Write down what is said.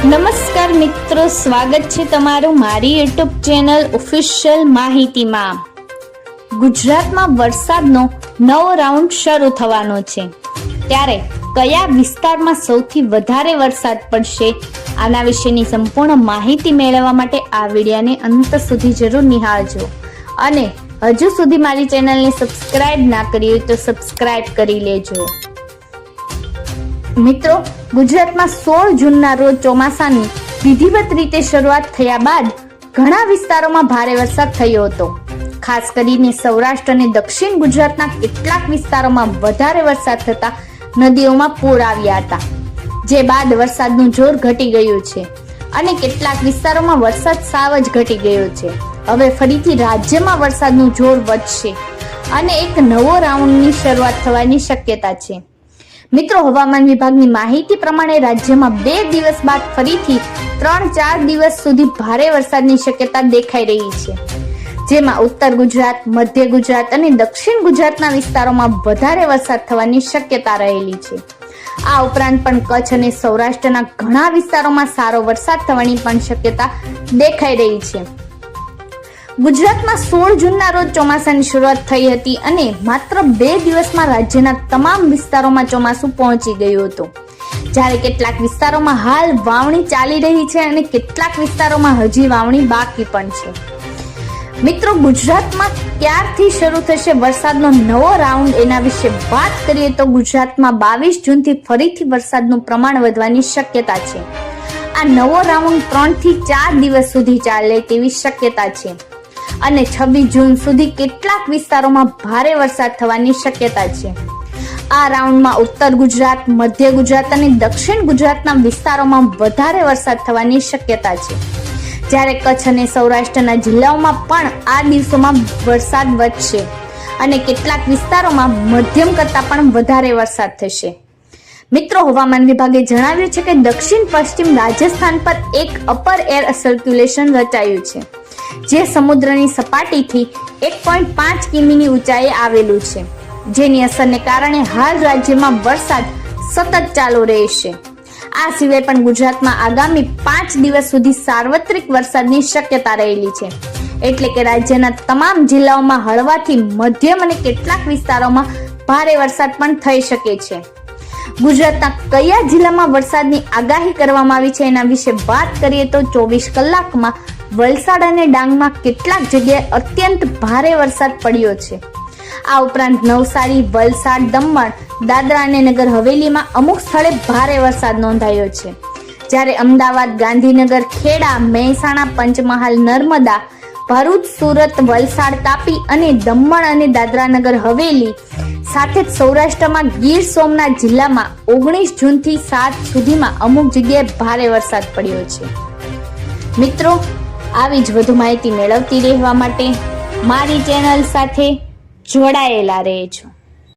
નમસ્કાર મિત્રો, સ્વાગત છે તમારું મારી યુટ્યુબ ચેનલ ઓફિશિયલ માહિતીમાં। ગુજરાતમાં વરસાદનો નવો રાઉન્ડ શરૂ થવાનો છે, ત્યારે કયા વિસ્તારમાં સૌથી વધારે વરસાદ પડશે આના વિશેની સંપૂર્ણ માહિતી મેળવવા માટે આ વિડીયોને અંત સુધી જરૂર નિહાળજો અને હજુ સુધી મારી ચેનલને સબસ્ક્રાઇબ ના કરી હોય તો સબસ્ક્રાઇબ કરી લેજો। મિત્રો, ગુજરાતમાં 16 જૂનના રોજ ચોમાસાની વિધિવત રીતે શરૂઆત થયા બાદ ઘણા વિસ્તારોમાં ભારે વરસાદ થયો હતો। ખાસ કરીને સૌરાષ્ટ્ર અને દક્ષિણ ગુજરાતના કેટલાક વિસ્તારોમાં વધારે વરસાદ થતા નદીઓમાં પૂર આવ્યા હતા, જે બાદ વરસાદનું જોર ઘટી ગયું છે અને કેટલાક વિસ્તારોમાં વરસાદ સાવ જ ઘટી ગયો છે। હવે ફરીથી રાજ્યમાં વરસાદનું જોર વધશે અને એક નવો રાઉન્ડની શરૂઆત થવાની શક્યતા છે। મિત્રો, હવામાન વિભાગની માહિતી પ્રમાણે રાજ્યમાં 2 દિવસ બાદ ફરીથી 3-4 દિવસ સુધી ભારે વરસાદની શક્યતા દેખાઈ રહી છે, જેમાં ઉત્તર ગુજરાત, મધ્ય ગુજરાત અને દક્ષિણ ગુજરાતના વિસ્તારોમાં વધારે વરસાદ થવાની શક્યતા રહેલી છે। આ ઉપરાંત પણ કચ્છ અને સૌરાષ્ટ્રના ઘણા વિસ્તારોમાં સારો વરસાદ થવાની પણ શક્યતા દેખાઈ રહી છે। ગુજરાતમાં 16 જૂનના રોજ ચોમાસાની શરૂઆત થઈ હતી અને માત્ર 2 દિવસમાં રાજ્યના તમામ વિસ્તારોમાં ચોમાસું પહોંચી ગયું હતું, જ્યારે કેટલાક વિસ્તારોમાં હાલ વાવણી ચાલી રહી છે અને કેટલાક વિસ્તારોમાં હજી વાવણી બાકી પણ છે। મિત્રો, ગુજરાતમાં ક્યારથી શરૂ થશે વરસાદનો નવો રાઉન્ડ એના વિશે વાત કરીએ તો ગુજરાતમાં 22 જૂનથી ફરીથી વરસાદનું પ્રમાણ વધવાની શક્યતા છે। આ નવો રાઉન્ડ 3 થી 4 દિવસ સુધી ચાલે તેવી શક્યતા છે અને 26 જૂન સુધી કેટલાક વિસ્તારોમાં ભારે વરસાદ થવાની શક્યતા છે। આ રાઉન્ડમાં ઉત્તર ગુજરાત, મધ્ય ગુજરાત અને દક્ષિણ ગુજરાતના વિસ્તારોમાં વધારે વરસાદ થવાની શક્યતા છે, જ્યારે કચ્છ અને સૌરાષ્ટ્રના જિલ્લાઓમાં પણ આ દિવસોમાં વરસાદ વધશે અને કેટલાક વિસ્તારોમાં મધ્યમ કરતાં પણ વધારે વરસાદ થશે। મિત્રો, હવામાન વિભાગે જણાવ્યું છે કે દક્ષિણ પશ્ચિમ રાજસ્થાન પર એક અપર એર સર્ક્યુલેશન રચાયું છે, જે સમુદ્રની સપાટીથી 1.5 કિમીની ઊંચાઈએ આવેલું છે, જેની અસરને કારણે હાલ રાજ્યમાં વરસાદ સતત ચાલુ રહેશે। આ સિવાય પણ ગુજરાતમાં આગામી 5 દિવસ સુધી સાર્વત્રિક વરસાદની શક્યતા રહેલી છે, એટલે કે રાજ્યના તમામ જિલ્લાઓમાં હળવાથી મધ્યમ અને કેટલાક વિસ્તારોમાં ભારે વરસાદ પણ થઈ શકે છે। ગુજરાતના કયા જિલ્લામાં વરસાદની આગાહી કરવામાં આવી છે એના વિશે વાત કરીએ તો 24 કલાકમાં વલસાડ અને ડાંગમાં કેટલાક જગ્યાએ અત્યંત ભારે વરસાદ પડ્યો છે। આ ઉપરાંત નવસારી, વલસાડ, દમણ, દાદરા અને નગર હવેલીમાં અમુક સ્થળે ભારે વરસાદ નોંધાયો છે, જ્યારે અમદાવાદ, ગાંધીનગર, ખેડા, મહેસાણા, પંચમહાલ, નર્મદા, ભરૂચ, સુરત, વલસાડ, તાપી અને દમણ અને દાદરા નગર હવેલી સાથે જ સૌરાષ્ટ્રમાં ગીર સોમનાથ જિલ્લામાં 19 જૂનથી 7 સુધીમાં અમુક જગ્યાએ ભારે વરસાદ પડ્યો છે। મિત્રો, આવી જ વધુ માહિતી મેળવતી રહેવા માટે મારી ચેનલ સાથે જોડાયેલા રહેજો।